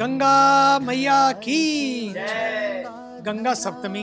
गंगा मैया की जय। गंगा सप्तमी,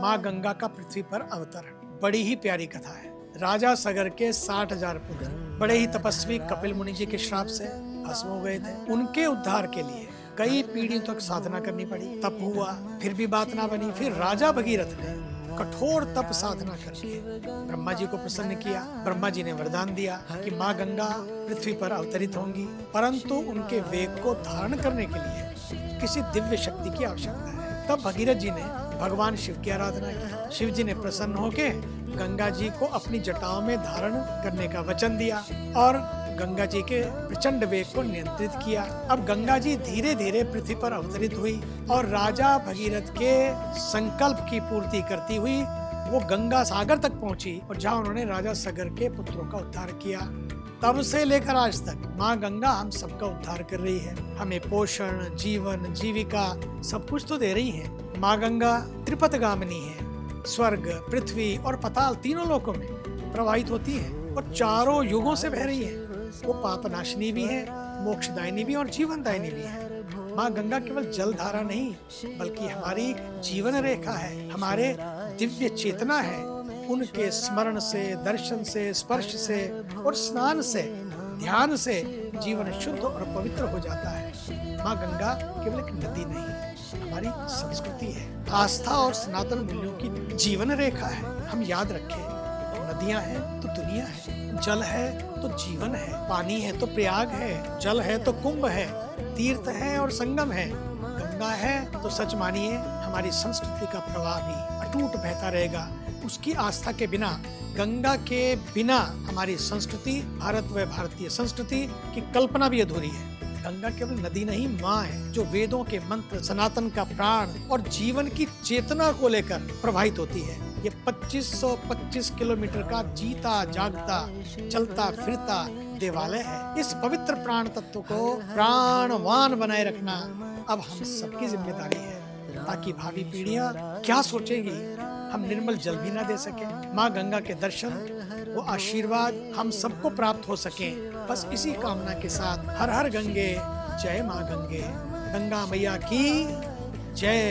माँ गंगा का पृथ्वी पर अवतरण। बड़ी ही प्यारी कथा है। राजा सगर के 60,000 पुत्र बड़े ही तपस्वी कपिल मुनि जी के श्राप से भस्म हो गए थे। उनके उद्धार के लिए कई पीढ़ियों तक साधना करनी पड़ी। तप हुआ, फिर भी बात ना बनी। फिर राजा भगीरथ ने कठोर तप साधना करके ब्रह्मा जी को प्रसन्न किया। ब्रह्मा जी ने वरदान दिया कि माँ गंगा पृथ्वी पर अवतरित होंगी, परंतु उनके वेग को धारण करने के लिए किसी दिव्य शक्ति की आवश्यकता है। तब भगीरथ जी ने भगवान शिव की आराधना की। शिव जी ने प्रसन्न होकर गंगा जी को अपनी जटाओं में धारण करने का वचन दिया और गंगा जी के प्रचंड वेग को नियंत्रित किया। अब गंगा जी धीरे धीरे पृथ्वी पर अवतरित हुई और राजा भगीरथ के संकल्प की पूर्ति करती हुई वो गंगा सागर तक पहुंची और जहां उन्होंने राजा सगर के पुत्रों का उद्धार किया। तब से लेकर आज तक माँ गंगा हम सबका उद्धार कर रही है। हमें पोषण, जीवन, जीविका सब कुछ तो दे रही है। माँ गंगा त्रिपथगामिनी है। स्वर्ग, पृथ्वी और पाताल तीनों लोकों में प्रवाहित होती है और चारों युगों से बह रही है। वो पापनाशिनी भी है, मोक्षदायिनी भी और जीवनदायिनी भी है। माँ गंगा केवल जल धारा नहीं बल्कि हमारी जीवन रेखा है, हमारे दिव्य चेतना है। उनके स्मरण से, दर्शन से, स्पर्श से और स्नान से, ध्यान से जीवन शुद्ध और पवित्र हो जाता है। माँ गंगा केवल एक नदी नहीं, हमारी संस्कृति है, आस्था और सनातन मूल्यों की जीवन रेखा है। हम याद रखें, नदियां हैं तो दुनिया है, जल है तो जीवन है, पानी है तो प्रयाग है, जल है तो कुंभ है, तीर्थ है और संगम है। गंगा है तो सच मानिए हमारी संस्कृति का प्रवाह भी अटूट बहता रहेगा। उसकी आस्था के बिना, गंगा के बिना हमारी संस्कृति, भारत व भारतीय संस्कृति की कल्पना भी अधूरी है। गंगा केवल नदी नहीं, माँ है जो वेदों के मंत्र, सनातन का प्राण और जीवन की चेतना को लेकर प्रभावित होती है। ये 2525 किलोमीटर का जीता जागता, चलता फिरता देवालय है। इस पवित्र प्राण तत्व को प्राणवान बनाए रखना अब हम सबकी जिम्मेदारी है, ताकि भावी पीढ़ियां क्या सोचेंगी हम निर्मल जल भी ना दे सके। माँ गंगा के दर्शन, वो आशीर्वाद हम सबको प्राप्त हो सके। बस इसी कामना के साथ हर हर गंगे, जय माँ गंगे। गंगा मैया की जय।